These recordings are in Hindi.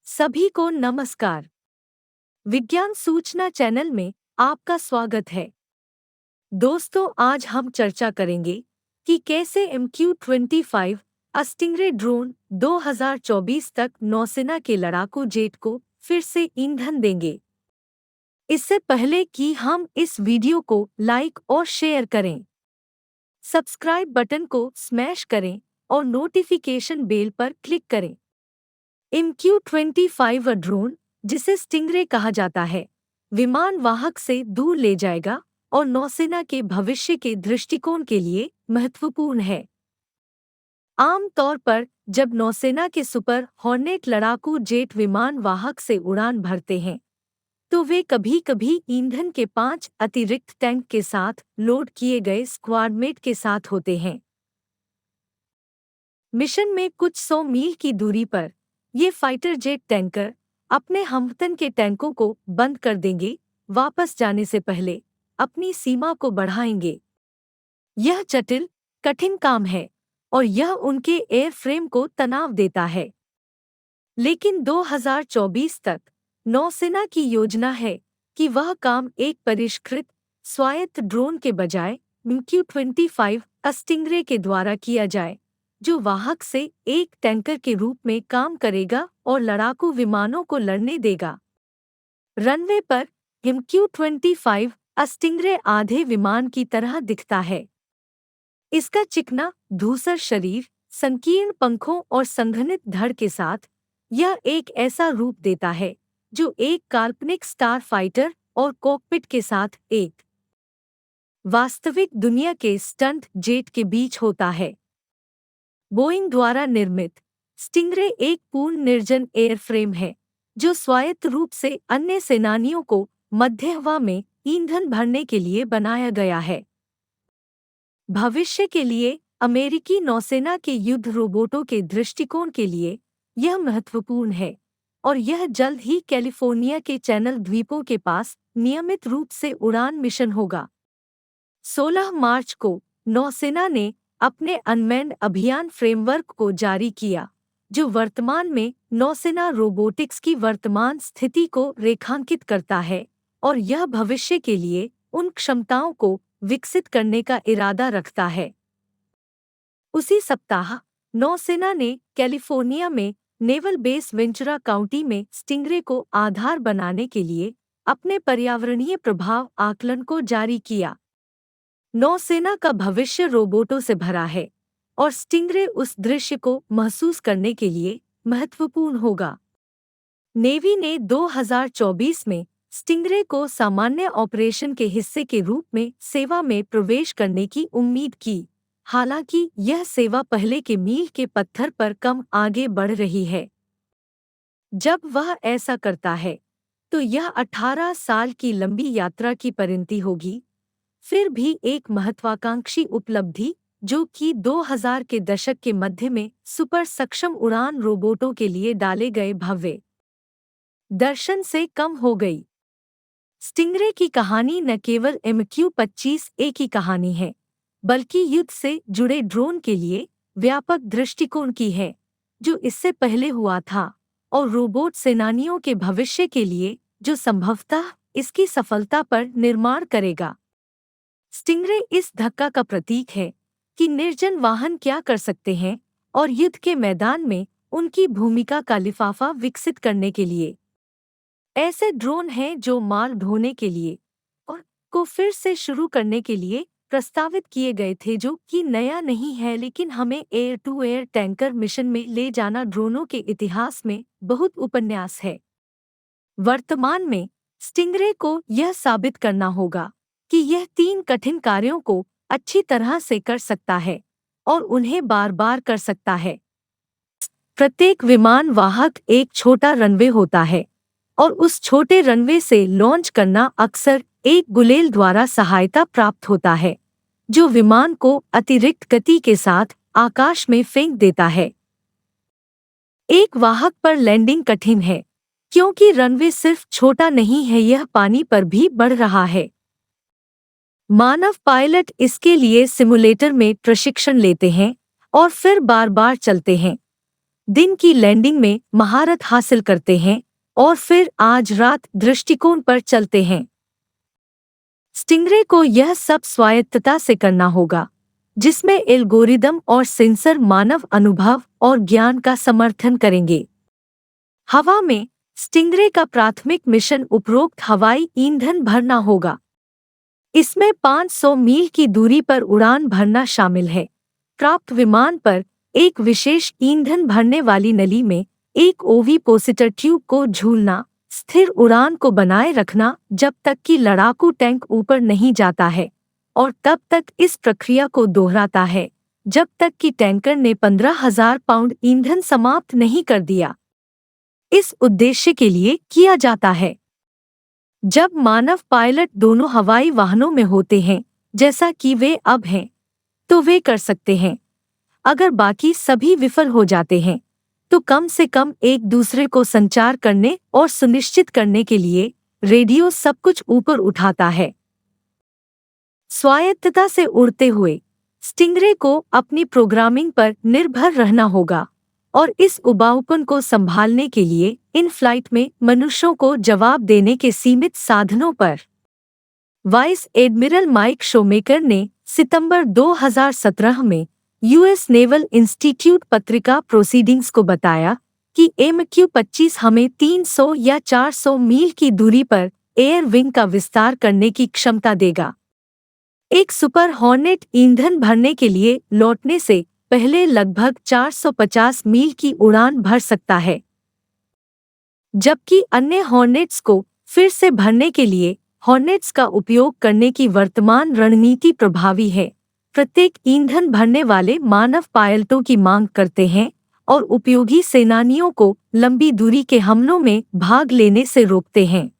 सभी को नमस्कार। विज्ञान सूचना चैनल में आपका स्वागत है। दोस्तों, आज हम चर्चा करेंगे कि कैसे MQ-25 स्टिंगरे ड्रोन 2024 तक नौसेना के लड़ाकू जेट को फिर से ईंधन देंगे। इससे पहले कि हम इस वीडियो को लाइक और शेयर करें, सब्सक्राइब बटन को स्मैश करें और नोटिफिकेशन बेल पर क्लिक करें। MQ-25 ड्रोन, जिसे स्टिंगरे कहा जाता है, विमान वाहक से दूर ले जाएगा और नौसेना के भविष्य के दृष्टिकोण के लिए महत्वपूर्ण है। आम तौर पर जब नौसेना के सुपर हॉर्नेट लड़ाकू जेट विमान वाहक से उड़ान भरते हैं, तो वे कभी-कभी ईंधन के 5 अतिरिक्त टैंक के साथ लोड किए गए स्क्वाडमेट के साथ होते हैं। मिशन में कुछ 100 मील की दूरी पर ये फाइटर जेट टैंकर अपने हमवतन के टैंकों को बंद कर देंगे, वापस जाने से पहले अपनी सीमा को बढ़ाएंगे। यह जटिल, कठिन काम है और यह उनके एयरफ्रेम को तनाव देता है। लेकिन 2024 तक नौसेना की योजना है कि वह काम एक परिष्कृत, स्वायत्त ड्रोन के बजाय MQ-25 स्टिंगरे के द्वारा किया जाए, जो वाहक से एक टैंकर के रूप में काम करेगा और लड़ाकू विमानों को लड़ने देगा। रनवे पर MQ-25 स्टिंगरे आधे विमान की तरह दिखता है। इसका चिकना, धूसर शरीर, संकीर्ण पंखों और संघनित धड़ के साथ यह एक ऐसा रूप देता है जो एक काल्पनिक स्टार फाइटर और कॉकपिट के साथ एक वास्तविक दुनिया के स्टंट जेट के बीच होता है। बोइंग द्वारा निर्मित स्टिंगरे एक पूर्ण निर्जन एयरफ्रेम है जो स्वायत्त रूप से अन्य सेनानियों को मध्य हवा में ईंधन भरने के लिए बनाया गया है। भविष्य के लिए अमेरिकी नौसेना के युद्ध रोबोटों के दृष्टिकोण के लिए यह महत्वपूर्ण है और यह जल्द ही कैलिफोर्निया के चैनल द्वीपों के पास नियमित रूप से उड़ान मिशन होगा। 16 मार्च को नौसेना ने अपने अनमैन्ड अभियान फ्रेमवर्क को जारी किया, जो वर्तमान में नौसेना रोबोटिक्स की वर्तमान स्थिति को रेखांकित करता है और यह भविष्य के लिए उन क्षमताओं को विकसित करने का इरादा रखता है। उसी सप्ताह नौसेना ने कैलिफोर्निया में नेवल बेस वेंचुरा काउंटी में स्टिंगरे को आधार बनाने के लिए अपने पर्यावरणीय प्रभाव आकलन को जारी किया। नौसेना का भविष्य रोबोटों से भरा है और स्टिंगरे उस दृश्य को महसूस करने के लिए महत्वपूर्ण होगा। नेवी ने 2024 में स्टिंगरे को सामान्य ऑपरेशन के हिस्से के रूप में सेवा में प्रवेश करने की उम्मीद की, हालांकि यह सेवा पहले के मील के पत्थर पर कम आगे बढ़ रही है। जब वह ऐसा करता है, तो यह 18 साल की लंबी यात्रा की परिणति होगी, फिर भी एक महत्वाकांक्षी उपलब्धि जो कि 2000 के दशक के मध्य में सुपर सक्षम उड़ान रोबोटों के लिए डाले गए भव्य दर्शन से कम हो गई। स्टिंगरे की कहानी न केवल MQ-25 की कहानी है, बल्कि युद्ध से जुड़े ड्रोन के लिए व्यापक दृष्टिकोण की है, जो इससे पहले हुआ था, और रोबोट सेनानियों के भविष्य के लिए जो संभवतः इसकी सफलता पर निर्माण करेगा। स्टिंगरे इस धक्का का प्रतीक है कि निर्जन वाहन क्या कर सकते हैं और युद्ध के मैदान में उनकी भूमिका का लिफाफा विकसित करने के लिए। ऐसे ड्रोन हैं जो माल ढोने के लिए और को फिर से शुरू करने के लिए प्रस्तावित किए गए थे, जो कि नया नहीं है, लेकिन हमें air to air tanker mission में ले जाना ड्रोनों के इतिहास में बहुत उपन्यास है। वर्तमान में स्टिंगरे को यह साबित करना होगा कि यह 3 कठिन कार्यों को अच्छी तरह से कर सकता है और उन्हें बार-बार कर सकता है। प्रत्येक विमान वाहक एक छोटा रनवे होता है और उस छोटे रनवे से लॉन्च करना अक्सर एक गुलेल द्वारा सहायता प्राप्त होता है, जो विमान को अतिरिक्त गति के साथ आकाश में फेंक देता है। एक वाहक पर लैंडिंग कठिन है क्योंकि रनवे सिर्फ छोटा नहीं है, यह पानी पर भी बढ़ रहा है। मानव पायलट इसके लिए सिमुलेटर में प्रशिक्षण लेते हैं और फिर बार-बार चलते हैं। दिन की लैंडिंग में महारत हासिल करते हैं और फिर आज रात दृष्टिकोण पर चलते हैं। स्टिंगरे को यह सब स्वायत्तता से करना होगा, जिसमें एल्गोरिदम और सेंसर मानव अनुभव और ज्ञान का समर्थन करेंगे। हवा में स्टिंगरे का प्राथमिक मिशन उपरोक्त हवाई ईंधन भरना होगा। इसमें 500 मील की दूरी पर उड़ान भरना शामिल है। प्राप्त विमान पर एक विशेष ईंधन भरने वाली नली में एक ओविपोसिटर ट्यूब को झूलना, स्थिर उड़ान को बनाए रखना जब तक कि लड़ाकू टैंक ऊपर नहीं जाता है, और तब तक इस प्रक्रिया को दोहराता है जब तक कि टैंकर ने 15,000 पाउंड ईंधन समाप्त नहीं कर दिया। इस उद्देश्य के लिए किया जाता है। जब मानव पायलट दोनों हवाई वाहनों में होते हैं, जैसा कि वे अब हैं, तो वे कर सकते हैं। अगर बाकी सभी विफल हो जाते हैं, तो कम से कम एक दूसरे को संचार करने और सुनिश्चित करने के लिए रेडियो सब कुछ ऊपर उठाता है। स्वायत्तता से उड़ते हुए स्टिंगरे को अपनी प्रोग्रामिंग पर निर्भर रहना होगा और इस उबाऊपन को संभालने के लिए इन फ्लाइट में मनुष्यों को जवाब देने के सीमित साधनों पर। वाइस एडमिरल माइक शोमेकर ने सितंबर 2017 में यूएस नेवल इंस्टीट्यूट पत्रिका प्रोसीडिंग्स को बताया कि MQ-25 हमें 300 या 400 मील की दूरी पर एयर विंग का विस्तार करने की क्षमता देगा। एक सुपर हॉर्नेट ईंधन भरने के लिए लौटने से पहले लगभग 450 मील की उड़ान भर सकता है, जबकि अन्य हॉर्नेट्स को फिर से भरने के लिए हॉर्नेट्स का उपयोग करने की वर्तमान रणनीति प्रभावी है। प्रत्येक ईंधन भरने वाले मानव पायलटों की मांग करते हैं और उपयोगी सेनानियों को लंबी दूरी के हमलों में भाग लेने से रोकते हैं।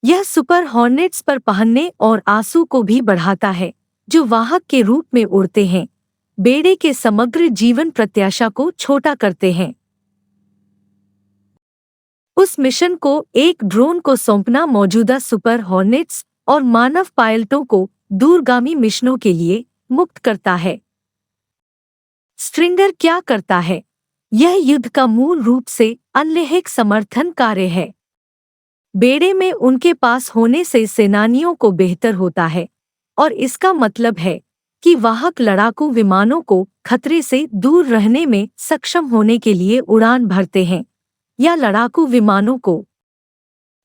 यह सुपर हॉर्नेट्स पर पहनने और आंसू को भी बढ़ाता है, जो वाहक के रूप में उड़ते हैं, बेड़े के समग्र जीवन प्रत्याशा को छोटा करते हैं। उस मिशन को एक ड्रोन को सौंपना मौजूदा सुपर हॉर्नेट्स और मानव पायलटों को दूरगामी मिशनों के लिए मुक्त करता है। स्ट्रिंगर क्या करता है? यह युद्ध का मूल रूप से अनलेहिक समर्थन कार्य है। बेड़े में उनके पास होने से सेनानियों को बेहतर होता है, और इसका मतलब है कि वाहक लड़ाकू विमानों को खतरे से दूर रहने में सक्षम होने के लिए उड़ान भरते हैं, या लड़ाकू विमानों को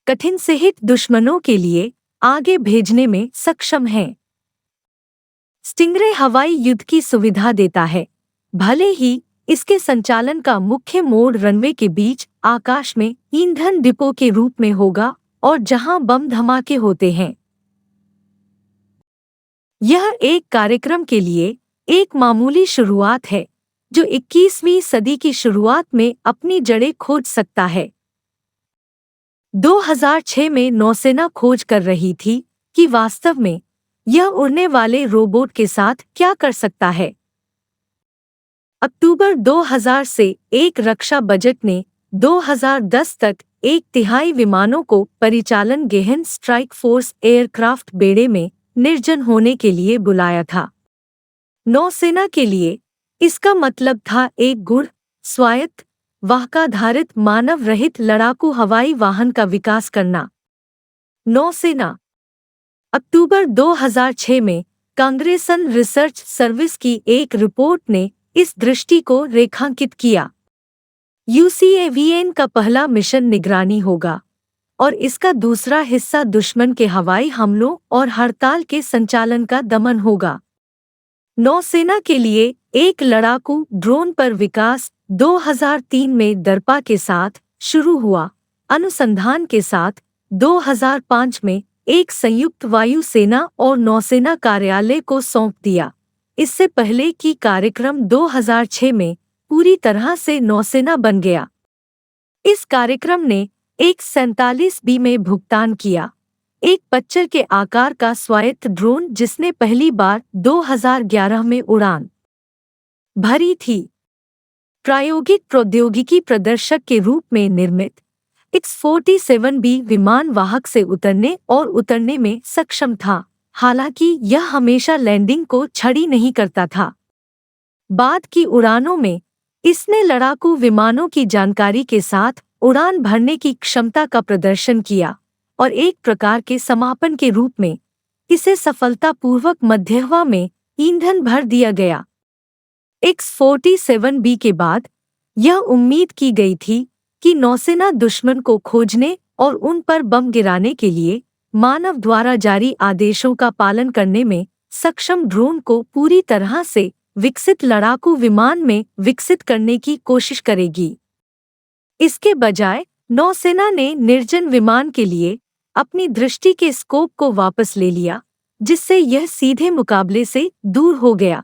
कठिन से हिट दुश्मनों के लिए आगे भेजने में सक्षम हैं। स्टिंगरे हवाई युद्ध की सुविधा देता है, भले ही इसके संचालन का मुख्य मोड रनवे के बीच आकाश में ईंधन डिपो के रूप में होगा और जहां बम धमाके होते हैं। यह एक कार्यक्रम के लिए एक मामूली शुरुआत है जो 21वीं सदी की शुरुआत में अपनी जड़ें खोज सकता है। 2006 में नौसेना खोज कर रही थी कि वास्तव में यह उड़ने वाले रोबोट के साथ क्या कर सकता है। अक्टूबर 2000 से एक रक्षा बजट ने 2010 तक 1/3 विमानों को परिचालन गहन स्ट्राइक फोर्स एयरक्राफ्ट बेड़े में निर्जन होने के लिए बुलाया था। नौसेना के लिए इसका मतलब था एक गुण, स्वायत्त, वाहकाधारित मानव रहित लड़ाकू हवाई वाहन का विकास करना। नौसेना अक्टूबर 2006 में कांग्रेसन रिसर्च सर्विस की एक रिपोर्ट ने इस दृष्टि को रेखांकित किया। UCAVN का पहला मिशन निगरानी होगा और इसका दूसरा हिस्सा दुश्मन के हवाई हमलों और हड़ताल के संचालन का दमन होगा। नौसेना के लिए एक लड़ाकू ड्रोन पर विकास 2003 में दर्पा के साथ शुरू हुआ। अनुसंधान के साथ 2005 में एक संयुक्त वायुसेना और नौसेना कार्यालय को सौंप दिया। इससे पहले कि कार्यक्रम 2006 में पूरी तरह से नौसेना बन गया। इस कार्यक्रम ने एक 47B में भुगतान किया, एक पच्चर के आकार का स्वायत्त ड्रोन जिसने पहली बार 2011 में उड़ान भरी थी। प्रायोगिक प्रौद्योगिकी प्रदर्शक के रूप में निर्मित X-47B विमान वाहक से उतरने और उतरने में सक्षम था, हालांकि यह हमेशा लैंडिंग को छड़ी नहीं करता था। बाद की उड़ानों में इसने लड़ाकू विमानों की जानकारी के साथ उड़ान भरने की क्षमता का प्रदर्शन किया और एक प्रकार के समापन के रूप में इसे सफलतापूर्वक मध्य हवा में ईंधन भर दिया गया। X-47B के बाद यह उम्मीद की गई थी कि नौसेना दुश्मन को खोजने और उन पर बम गिराने के लिए मानव द्वारा जारी आदेशों का पालन करने में सक्षम ड्रोन को पूरी तरह से विकसित लड़ाकू विमान में विकसित करने की कोशिश करेगी। इसके बजाय नौसेना ने निर्जन विमान के लिए अपनी दृष्टि के स्कोप को वापस ले लिया, जिससे यह सीधे मुकाबले से दूर हो गया।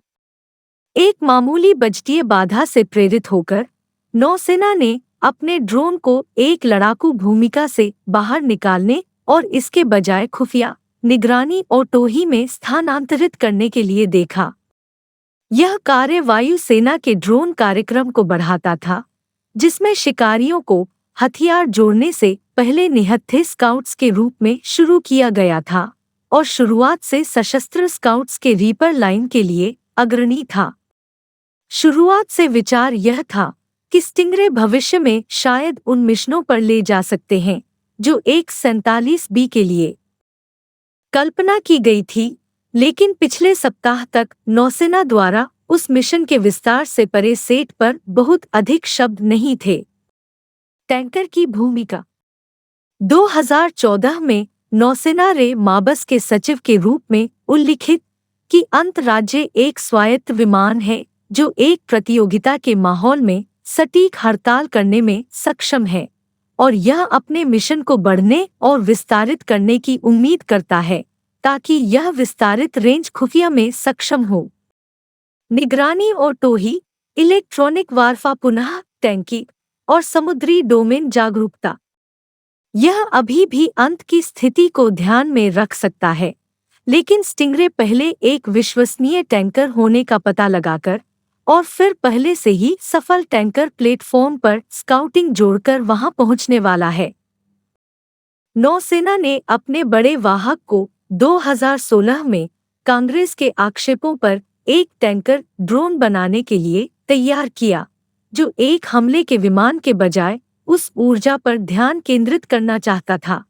एक मामूली बजटीय बाधा से प्रेरित होकर नौसेना ने अपने ड्रोन को एक लड़ाकू भूमिका से बाहर निकालने और इसके बजाय खुफिया निगरानी और टोही में स्थानांतरित करने के लिए देखा। यह कार्य वायु सेना के ड्रोन कार्यक्रम को बढ़ाता था, जिसमें शिकारियों को हथियार जोड़ने से पहले निहत्थे स्काउट्स के रूप में शुरू किया गया था और शुरुआत से सशस्त्र स्काउट्स के रीपर लाइन के लिए अग्रणी था। शुरुआत से विचार यह था कि स्टिंगरे भविष्य में शायद उन मिशनों पर ले जा सकते हैं जो X-47B के लिए कल्पना की गई थी, लेकिन पिछले सप्ताह तक नौसेना द्वारा उस मिशन के विस्तार से परे सेट पर बहुत अधिक शब्द नहीं थे। टैंकर की भूमिका 2014 में नौसेना रे माबस के सचिव के रूप में उल्लिखित कि अंतर्राज्य एक स्वायत्त विमान है जो एक प्रतियोगिता के माहौल में सटीक हड़ताल करने में सक्षम है और यह अपने मिशन को बढ़ने और विस्तारित करने की उम्मीद करता है ताकि यह विस्तारित रेंज खुफिया में सक्षम हो। निगरानी और टोही, इलेक्ट्रॉनिक वारफा, पुनः टैंकी और समुद्री डोमेन जागरूकता। यह अभी भी अंत की स्थिति को ध्यान में रख सकता है, लेकिन स्टिंगरे पहले एक विश्वसनीय टैंकर होने का पता लगाकर और फिर पहले से ही सफल टैंकर प्लेटफॉर्म पर स्काउटिंग जोड़कर वहां पहुंचने वाला है। नौसेना ने अपने बड़े वाहक को 2016 में कांग्रेस के आक्षेपों पर एक टैंकर ड्रोन बनाने के लिए तैयार किया, जो एक हमले के विमान के बजाय उस ऊर्जा पर ध्यान केंद्रित करना चाहता था।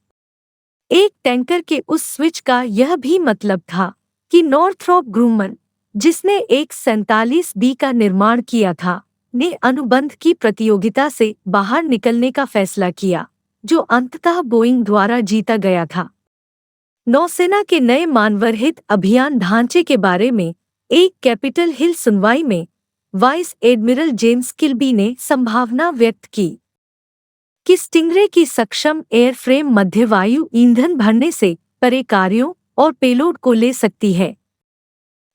एक टैंकर के उस स्विच का यह भी मतलब था कि नॉर्थरॉप ग्रूमन, जिसने X-47B का निर्माण किया था, ने अनुबंध की प्रतियोगिता से बाहर निकलने का फैसला किया, जो अंततः बोइंग द्वारा जीता गया था। नौसेना के नए मानवरहित अभियान ढांचे के बारे में एक कैपिटल हिल सुनवाई में वाइस एडमिरल जेम्स किल्बी ने संभावना व्यक्त की कि स्टिंगरे की सक्षम एयरफ्रेम मध्यवायु ईंधन भरने से परे कार्यों और पेलोड को ले सकती है।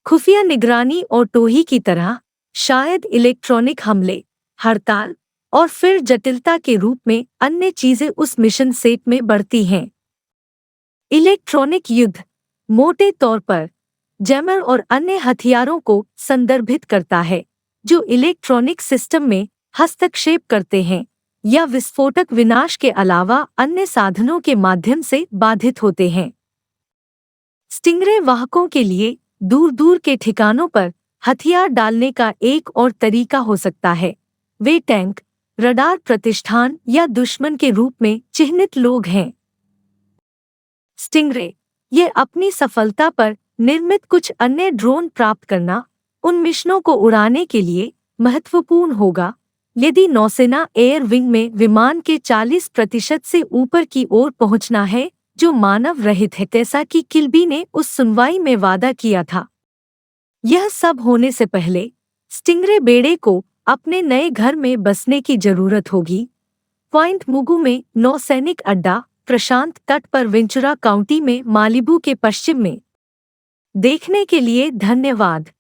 खुफिया निगरानी और टोही की तरह शायद इलेक्ट्रॉनिक हमले, हड़ताल और फिर जटिलता के रूप में अन्य चीजें उस मिशन सेट में बढ़ती हैं। इलेक्ट्रॉनिक युद्ध मोटे तौर पर जैमर और अन्य हथियारों को संदर्भित करता है जो इलेक्ट्रॉनिक सिस्टम में हस्तक्षेप करते हैं या विस्फोटक विनाश के अलावा अन्य साधनों के माध्यम से बाधित होते हैं। स्टिंगरे वाहकों के लिए दूर दूर के ठिकानों पर हथियार डालने का एक और तरीका हो सकता है। वे टैंक, रडार प्रतिष्ठान या दुश्मन के रूप में चिह्नित लोग हैं। स्टिंगरे ये अपनी सफलता पर निर्मित कुछ अन्य ड्रोन प्राप्त करना उन मिशनों को उड़ाने के लिए महत्वपूर्ण होगा यदि नौसेना एयर विंग में विमान के 40% से ऊपर की ओर पहुंचना है जो मानव रहित है, जैसा कि किल्बी ने उस सुनवाई में वादा किया था। यह सब होने से पहले स्टिंगरे बेड़े को अपने नए घर में बसने की जरूरत होगी। पॉइंट मुगु में नौसैनिक अड्डा, प्रशांत तट पर वेंचुरा काउंटी में मालिबू के पश्चिम में। देखने के लिए धन्यवाद।